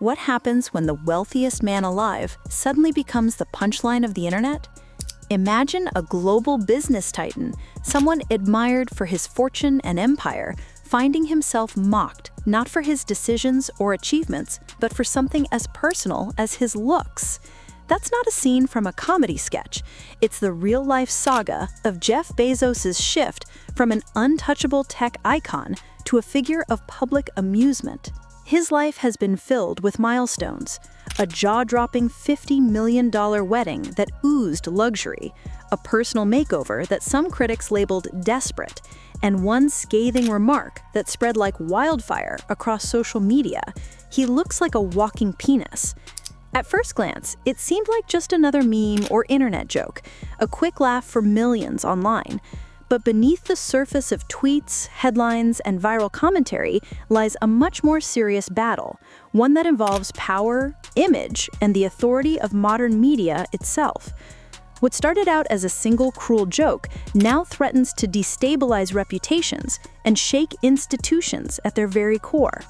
What happens when the wealthiest man alive suddenly becomes the punchline of the internet? Imagine a global business titan, someone admired for his fortune and empire, finding himself mocked not for his decisions or achievements, but for something as personal as his looks. That's not a scene from a comedy sketch. It's the real-life saga of Jeff Bezos' shift from an untouchable tech icon to a figure of public amusement. His life has been filled with milestones: a jaw-dropping $50 million wedding that oozed luxury, a personal makeover that some critics labeled desperate, and one scathing remark that spread like wildfire across social media. He looks like a walking penis. At first glance, it seemed like just another meme or internet joke, a quick laugh for millions online. But beneath the surface of tweets, headlines, and viral commentary lies a much more serious battle, one that involves power, image, and the authority of modern media itself. What started out as a single cruel joke now threatens to destabilize reputations and shake institutions at their very core.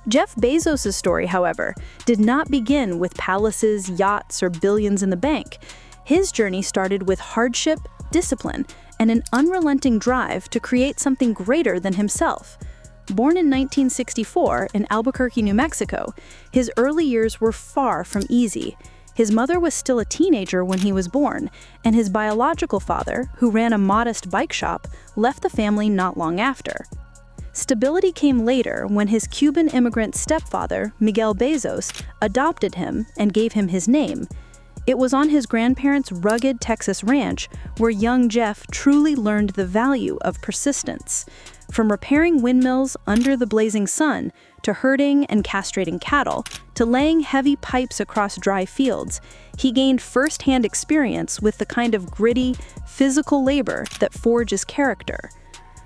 Jeff Bezos' story, however, did not begin with palaces, yachts, or billions in the bank. His journey started with hardship, discipline, and an unrelenting drive to create something greater than himself. Born in 1964 in Albuquerque, New Mexico, his early years were far from easy. His mother was still a teenager when he was born, and his biological father, who ran a modest bike shop, left the family not long after. Stability came later when his Cuban immigrant stepfather, Miguel Bezos, adopted him and gave him his name. It was on his grandparents' rugged Texas ranch where young Jeff truly learned the value of persistence. From repairing windmills under the blazing sun, to herding and castrating cattle, to laying heavy pipes across dry fields, he gained first-hand experience with the kind of gritty, physical labor that forges character.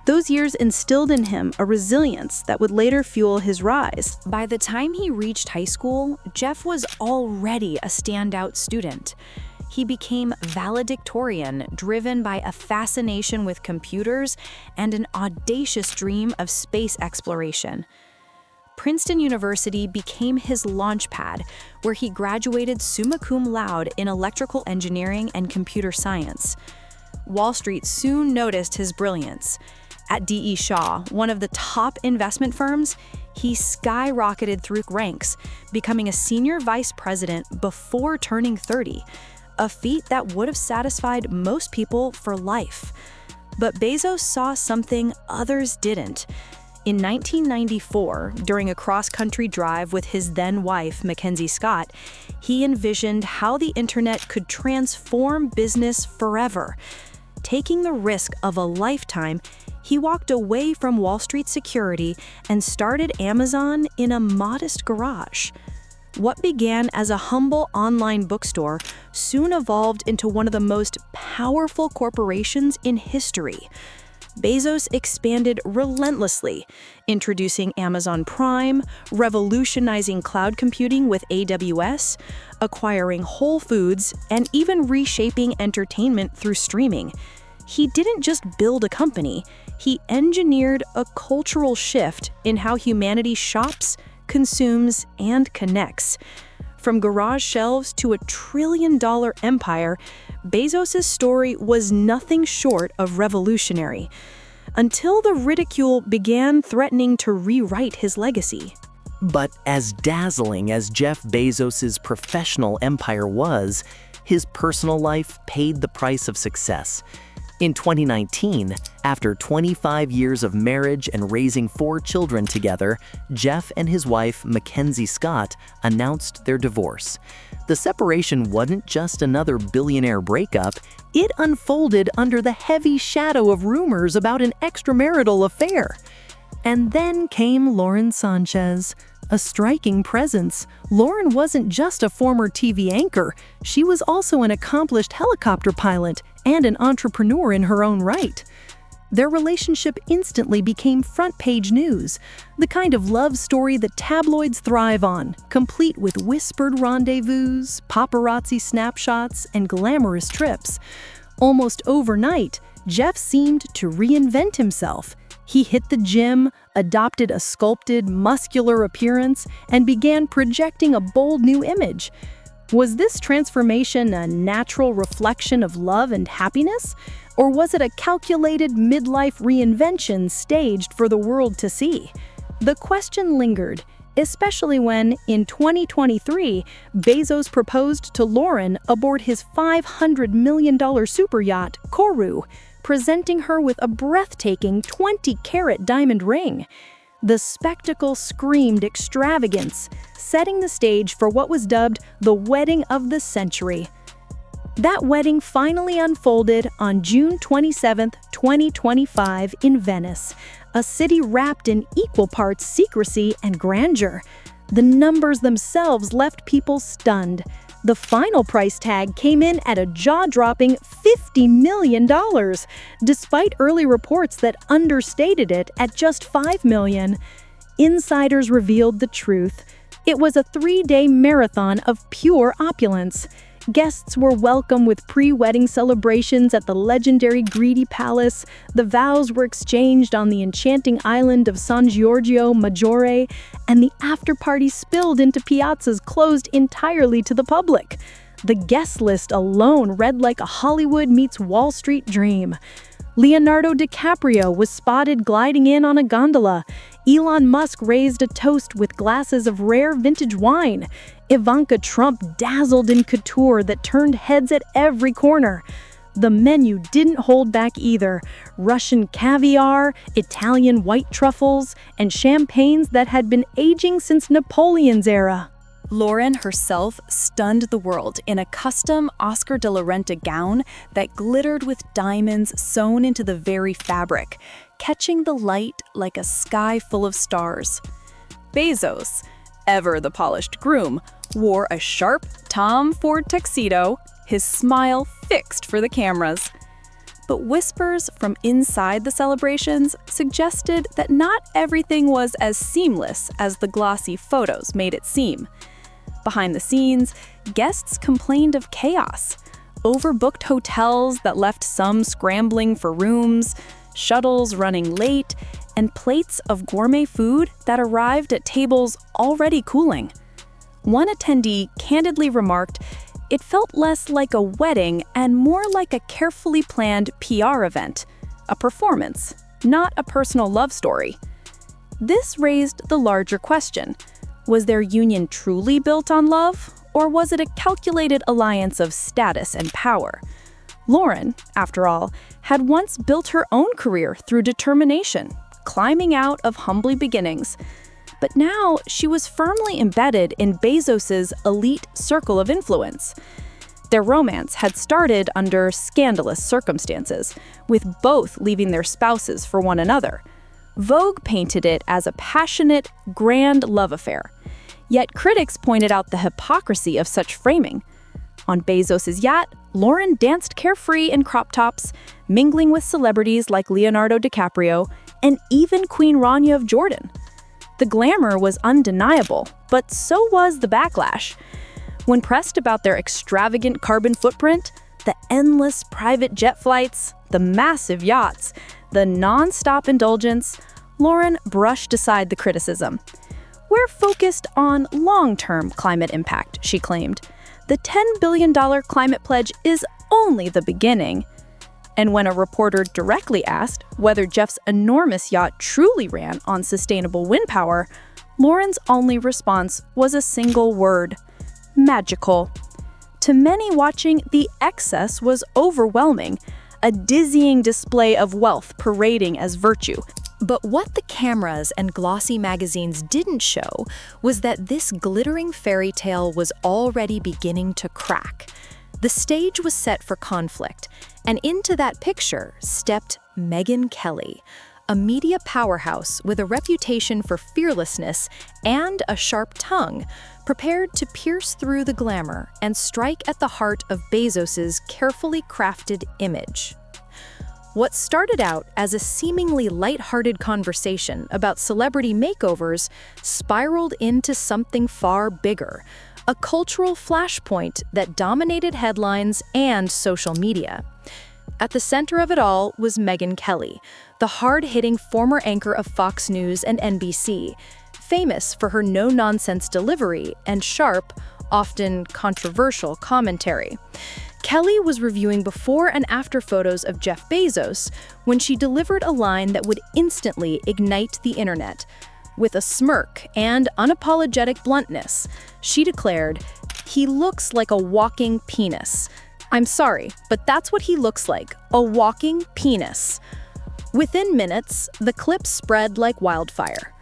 Those years instilled in him a resilience that would later fuel his rise. By the time he reached high school, Jeff was already a standout student. He became valedictorian, driven by a fascination with computers and an audacious dream of space exploration. Princeton University became his launchpad, where he graduated summa cum laude in electrical engineering and computer science. Wall Street soon noticed his brilliance. At D.E. Shaw, one of the top investment firms, he skyrocketed through ranks, becoming a senior vice president before turning 30, a feat that would have satisfied most people for life. But Bezos saw something others didn't. In 1994, during a cross-country drive with his then-wife, Mackenzie Scott, he envisioned how the internet could transform business forever. Taking the risk of a lifetime, he walked away from Wall Street security and started Amazon in a modest garage. What began as a humble online bookstore soon evolved into one of the most powerful corporations in history. Bezos expanded relentlessly, introducing Amazon Prime, revolutionizing cloud computing with AWS, acquiring Whole Foods, and even reshaping entertainment through streaming. He didn't just build a company, he engineered a cultural shift in how humanity shops, consumes, and connects. From garage shelves to a trillion-dollar empire, Bezos' story was nothing short of revolutionary, until the ridicule began threatening to rewrite his legacy. But as dazzling as Jeff Bezos' professional empire was, his personal life paid the price of success. In 2019, after 25 years of marriage and raising 4 children together, Jeff and his wife, Mackenzie Scott, announced their divorce. The separation wasn't just another billionaire breakup, it unfolded under the heavy shadow of rumors about an extramarital affair. And then came Lauren Sanchez, a striking presence. Lauren wasn't just a former TV anchor, she was also an accomplished helicopter pilot and an entrepreneur in her own right. Their relationship instantly became front-page news, the kind of love story that tabloids thrive on, complete with whispered rendezvous, paparazzi snapshots, and glamorous trips. Almost overnight, Jeff seemed to reinvent himself. He hit the gym, adopted a sculpted, muscular appearance, and began projecting a bold new image. Was this transformation a natural reflection of love and happiness? Or was it a calculated midlife reinvention staged for the world to see? The question lingered, especially when, in 2023, Bezos proposed to Lauren aboard his $500 million super yacht, Koru, presenting her with a breathtaking 20-carat diamond ring. The spectacle screamed extravagance, setting the stage for what was dubbed the wedding of the century. That wedding finally unfolded on June 27, 2025 in Venice, a city wrapped in equal parts secrecy and grandeur. The numbers themselves left people stunned. The final price tag came in at a jaw-dropping $50 million, despite early reports that understated it at just $5 million. Insiders revealed the truth. It was a 3-day marathon of pure opulence. Guests were welcomed with pre-wedding celebrations at the legendary Greedy Palace. The vows were exchanged on the enchanting island of San Giorgio Maggiore, and the after-party spilled into piazzas closed entirely to the public. The guest list alone read like a Hollywood meets Wall Street dream. Leonardo DiCaprio was spotted gliding in on a gondola. Elon Musk raised a toast with glasses of rare vintage wine. Ivanka Trump dazzled in couture that turned heads at every corner. The menu didn't hold back either. Russian caviar, Italian white truffles, and champagnes that had been aging since Napoleon's era. Lauren herself stunned the world in a custom Oscar de la Renta gown that glittered with diamonds sewn into the very fabric, catching the light like a sky full of stars. Bezos, ever the polished groom, wore a sharp Tom Ford tuxedo, his smile fixed for the cameras. But whispers from inside the celebrations suggested that not everything was as seamless as the glossy photos made it seem. Behind the scenes, guests complained of chaos. Overbooked hotels that left some scrambling for rooms, shuttles running late, and plates of gourmet food that arrived at tables already cooling. One attendee candidly remarked, "It felt less like a wedding and more like a carefully planned PR event, a performance, not a personal love story." This raised the larger question. Was their union truly built on love, or was it a calculated alliance of status and power? Lauren, after all, had once built her own career through determination, climbing out of humble beginnings. But now she was firmly embedded in Bezos's elite circle of influence. Their romance had started under scandalous circumstances, with both leaving their spouses for one another. Vogue painted it as a passionate, grand love affair. Yet critics pointed out the hypocrisy of such framing. On Bezos's yacht, Lauren danced carefree in crop tops, mingling with celebrities like Leonardo DiCaprio and even Queen Rania of Jordan. The glamour was undeniable, but so was the backlash. When pressed about their extravagant carbon footprint, the endless private jet flights, the massive yachts, the non-stop indulgence, Lauren brushed aside the criticism. "We're focused on long-term climate impact," she claimed. "The $10 billion climate pledge is only the beginning." And when a reporter directly asked whether Jeff's enormous yacht truly ran on sustainable wind power, Lauren's only response was a single word: magical. To many watching, the excess was overwhelming, a dizzying display of wealth parading as virtue. But what the cameras and glossy magazines didn't show was that this glittering fairy tale was already beginning to crack. The stage was set for conflict, and into that picture stepped Megyn Kelly, a media powerhouse with a reputation for fearlessness and a sharp tongue, prepared to pierce through the glamour and strike at the heart of Bezos's carefully crafted image. What started out as a seemingly lighthearted conversation about celebrity makeovers spiraled into something far bigger, a cultural flashpoint that dominated headlines and social media. At the center of it all was Megyn Kelly, the hard-hitting former anchor of Fox News and NBC, famous for her no-nonsense delivery and sharp, often controversial commentary. Kelly was reviewing before and after photos of Jeff Bezos when she delivered a line that would instantly ignite the internet. With a smirk and unapologetic bluntness, she declared, "He looks like a walking penis. I'm sorry, but that's what he looks like, a walking penis." Within minutes, the clip spread like wildfire.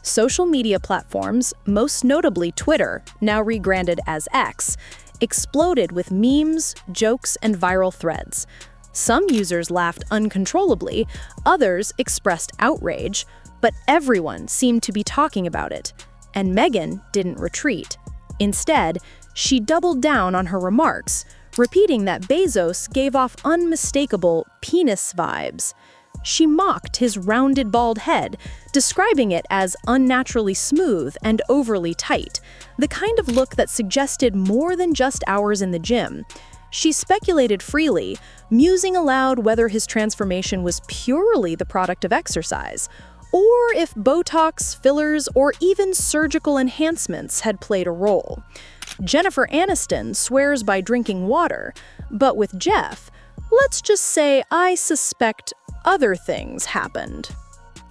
Social media platforms, most notably Twitter, now rebranded as X, exploded with memes, jokes, and viral threads. Some users laughed uncontrollably, others expressed outrage, but everyone seemed to be talking about it. And Megyn didn't retreat. Instead, she doubled down on her remarks, repeating that Bezos gave off unmistakable penis vibes. She mocked his rounded bald head, describing it as unnaturally smooth and overly tight, the kind of look that suggested more than just hours in the gym. She speculated freely, musing aloud whether his transformation was purely the product of exercise, or if Botox, fillers, or even surgical enhancements had played a role. Jennifer Aniston swears by drinking water, but with Jeff, let's just say I suspect other things happened.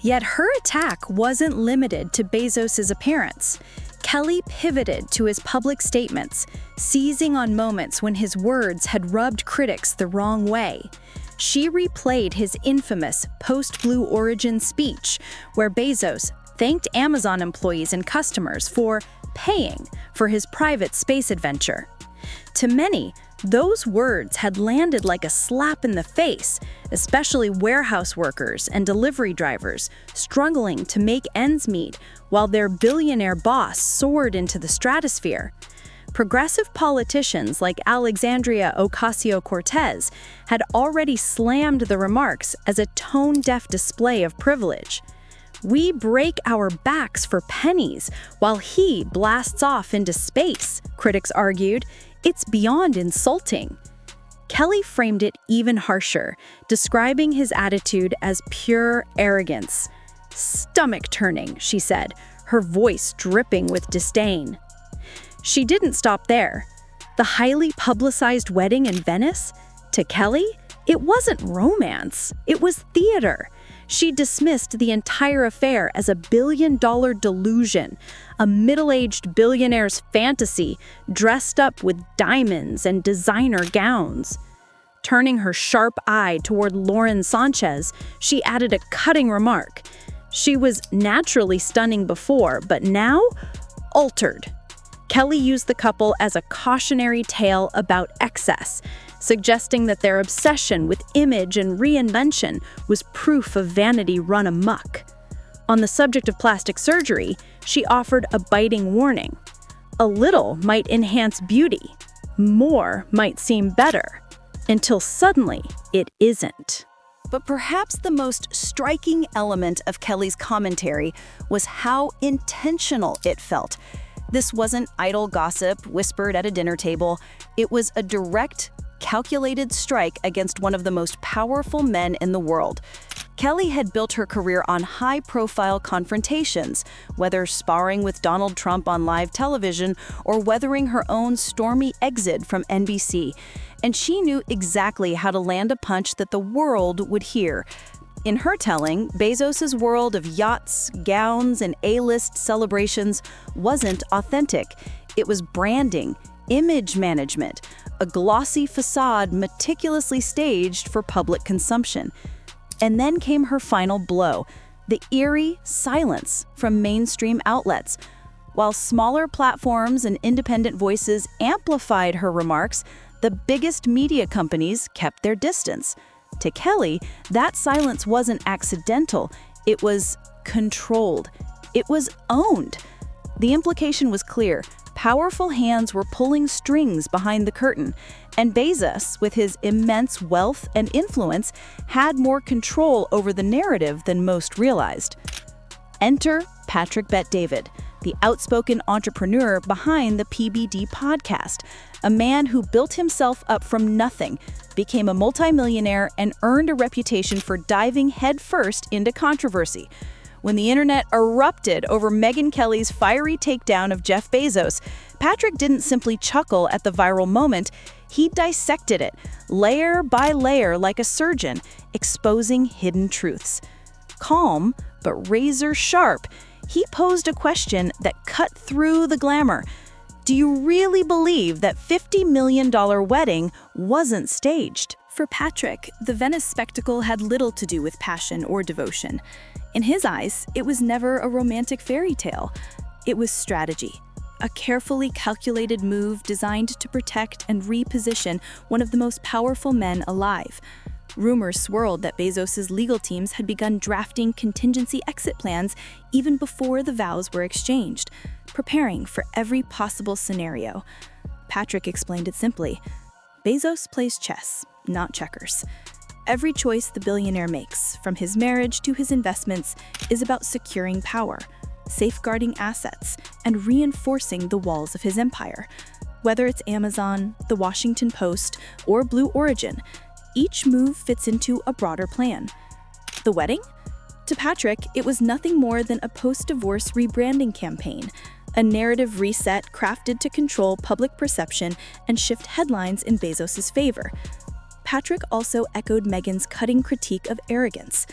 Yet her attack wasn't limited to Bezos' appearance. Kelly pivoted to his public statements, seizing on moments when his words had rubbed critics the wrong way. She replayed his infamous post-Blue Origin speech, where Bezos thanked Amazon employees and customers for paying for his private space adventure. To many, those words had landed like a slap in the face, especially warehouse workers and delivery drivers struggling to make ends meet while their billionaire boss soared into the stratosphere. Progressive politicians like Alexandria Ocasio-Cortez had already slammed the remarks as a tone-deaf display of privilege. "We break our backs for pennies while he blasts off into space," critics argued. "It's beyond insulting." Kelly framed it even harsher, describing his attitude as pure arrogance. "Stomach-turning," she said, her voice dripping with disdain. She didn't stop there. The highly publicized wedding in Venice? To Kelly, it wasn't romance, it was theater. She dismissed the entire affair as a billion-dollar delusion, a middle-aged billionaire's fantasy dressed up with diamonds and designer gowns. Turning her sharp eye toward Lauren Sanchez, she added a cutting remark. She was naturally stunning before, but now, altered. Kelly used the couple as a cautionary tale about excess, suggesting that their obsession with image and reinvention was proof of vanity run amok. On the subject of plastic surgery, she offered a biting warning. A little might enhance beauty, more might seem better, until suddenly it isn't. But perhaps the most striking element of Kelly's commentary was how intentional it felt. This wasn't idle gossip whispered at a dinner table. It was a direct, calculated strike against one of the most powerful men in the world. Kelly had built her career on high-profile confrontations, whether sparring with Donald Trump on live television or weathering her own stormy exit from NBC. And she knew exactly how to land a punch that the world would hear. In her telling, Bezos' world of yachts, gowns, and A-list celebrations wasn't authentic. It was branding, image management, a glossy facade meticulously staged for public consumption. And then came her final blow, the eerie silence from mainstream outlets. While smaller platforms and independent voices amplified her remarks, the biggest media companies kept their distance. To Kelly, that silence wasn't accidental, it was controlled. It was owned. The implication was clear. Powerful hands were pulling strings behind the curtain, and Bezos, with his immense wealth and influence, had more control over the narrative than most realized. Enter Patrick Bet-David, the outspoken entrepreneur behind the PBD podcast, a man who built himself up from nothing, became a multimillionaire, and earned a reputation for diving headfirst into controversy. When the internet erupted over Megyn Kelly's fiery takedown of Jeff Bezos, Patrick didn't simply chuckle at the viral moment, he dissected it, layer by layer like a surgeon, exposing hidden truths. Calm, but razor sharp, he posed a question that cut through the glamour. Do you really believe that $50 million wedding wasn't staged? For Patrick, the Venice spectacle had little to do with passion or devotion. In his eyes, it was never a romantic fairy tale. It was strategy, a carefully calculated move designed to protect and reposition one of the most powerful men alive. Rumors swirled that Bezos' legal teams had begun drafting contingency exit plans even before the vows were exchanged, preparing for every possible scenario. Patrick explained it simply. Bezos plays chess, not checkers. Every choice the billionaire makes, from his marriage to his investments, is about securing power, safeguarding assets, and reinforcing the walls of his empire. Whether it's Amazon, the Washington Post, or Blue Origin, each move fits into a broader plan. The wedding? To Patrick, it was nothing more than a post-divorce rebranding campaign, a narrative reset crafted to control public perception and shift headlines in Bezos' favor. Patrick also echoed Megyn's cutting critique of arrogance.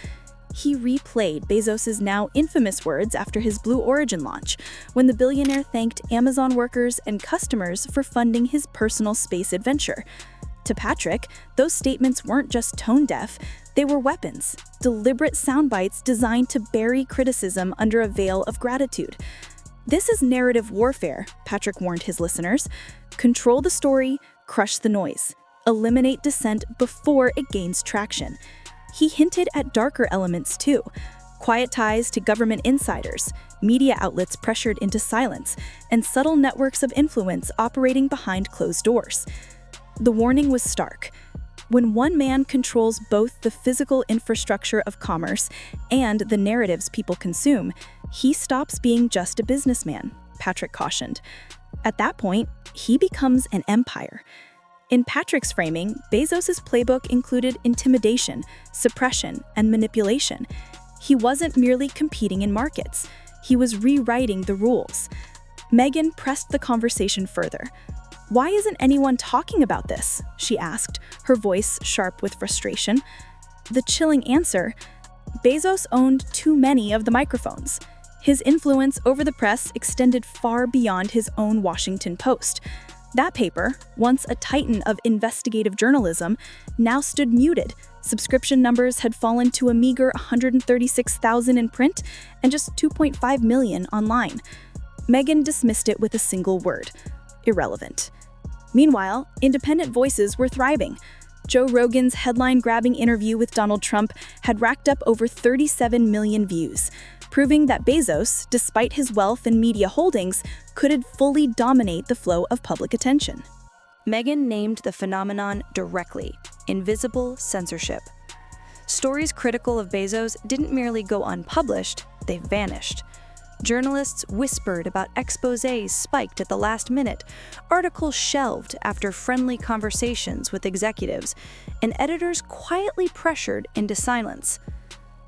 He replayed Bezos' now infamous words after his Blue Origin launch, when the billionaire thanked Amazon workers and customers for funding his personal space adventure. To Patrick, those statements weren't just tone-deaf, they were weapons, deliberate soundbites designed to bury criticism under a veil of gratitude. This is narrative warfare, Patrick warned his listeners. Control the story, crush the noise. Eliminate dissent before it gains traction. He hinted at darker elements too. Quiet ties to government insiders, media outlets pressured into silence, and subtle networks of influence operating behind closed doors. The warning was stark. When one man controls both the physical infrastructure of commerce and the narratives people consume, he stops being just a businessman, Patrick cautioned. At that point, he becomes an empire. In Patrick's framing, Bezos' playbook included intimidation, suppression, and manipulation. He wasn't merely competing in markets. He was rewriting the rules. Megyn pressed the conversation further. "Why isn't anyone talking about this?" she asked, her voice sharp with frustration. The chilling answer: Bezos owned too many of the microphones. His influence over the press extended far beyond his own Washington Post. That paper, once a titan of investigative journalism, now stood muted. Subscription numbers had fallen to a meager 136,000 in print and just 2.5 million online. Megyn dismissed it with a single word: irrelevant. Meanwhile, independent voices were thriving. Joe Rogan's headline-grabbing interview with Donald Trump had racked up over 37 million views, proving that Bezos, despite his wealth and media holdings, could fully dominate the flow of public attention. Megyn named the phenomenon directly: invisible censorship. Stories critical of Bezos didn't merely go unpublished, they vanished. Journalists whispered about exposés spiked at the last minute, articles shelved after friendly conversations with executives, and editors quietly pressured into silence.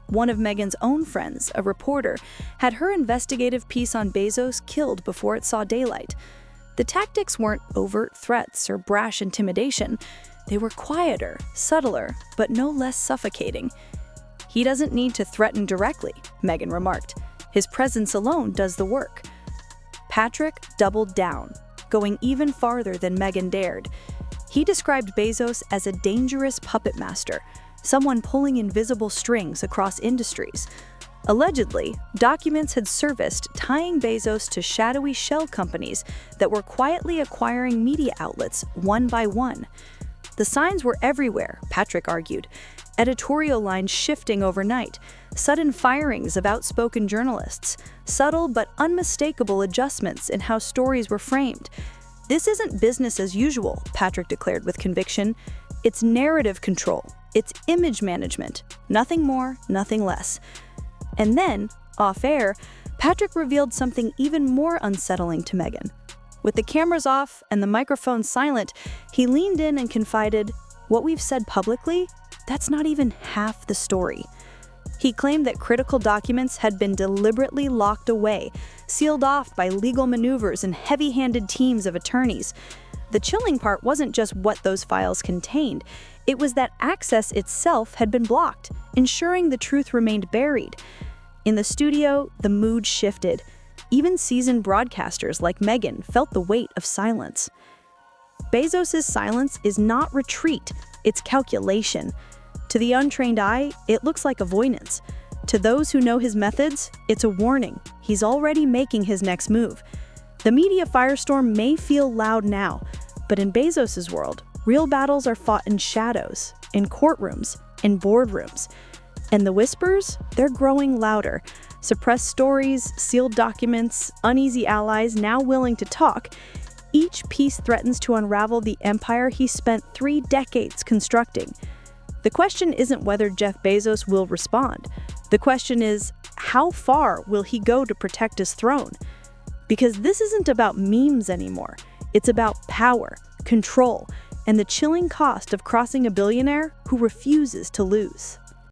One of Megyn's own friends, a reporter, had her investigative piece on Bezos killed before it saw daylight. The tactics weren't overt threats or brash intimidation. They were quieter, subtler, but no less suffocating. "He doesn't need to threaten directly," Megyn remarked. "His presence alone does the work." Patrick doubled down, going even farther than Megyn dared. He described Bezos as a dangerous puppet master, someone pulling invisible strings across industries. Allegedly, documents had surfaced tying Bezos to shadowy shell companies that were quietly acquiring media outlets one by one. The signs were everywhere, Patrick argued. Editorial lines shifting overnight, sudden firings of outspoken journalists, subtle but unmistakable adjustments in how stories were framed. "This isn't business as usual," Patrick declared with conviction. "It's narrative control. It's image management. Nothing more, nothing less." And then, off-air, Patrick revealed something even more unsettling to Megyn. With the cameras off and the microphone silent, he leaned in and confided, "What we've said publicly, that's not even half the story." He claimed that critical documents had been deliberately locked away, sealed off by legal maneuvers and heavy-handed teams of attorneys. The chilling part wasn't just what those files contained, it was that access itself had been blocked, ensuring the truth remained buried. In the studio, the mood shifted. Even seasoned broadcasters like Megyn felt the weight of silence. Bezos' silence is not retreat, it's calculation. To the untrained eye, it looks like avoidance. To those who know his methods, it's a warning. He's already making his next move. The media firestorm may feel loud now, but in Bezos' world, real battles are fought in shadows, in courtrooms, in boardrooms. And the whispers, they're growing louder. Suppressed stories, sealed documents, uneasy allies now willing to talk. Each piece threatens to unravel the empire he spent 3 decades constructing. The question isn't whether Jeff Bezos will respond. The question is, how far will he go to protect his throne? Because this isn't about memes anymore. It's about power, control, and the chilling cost of crossing a billionaire who refuses to lose.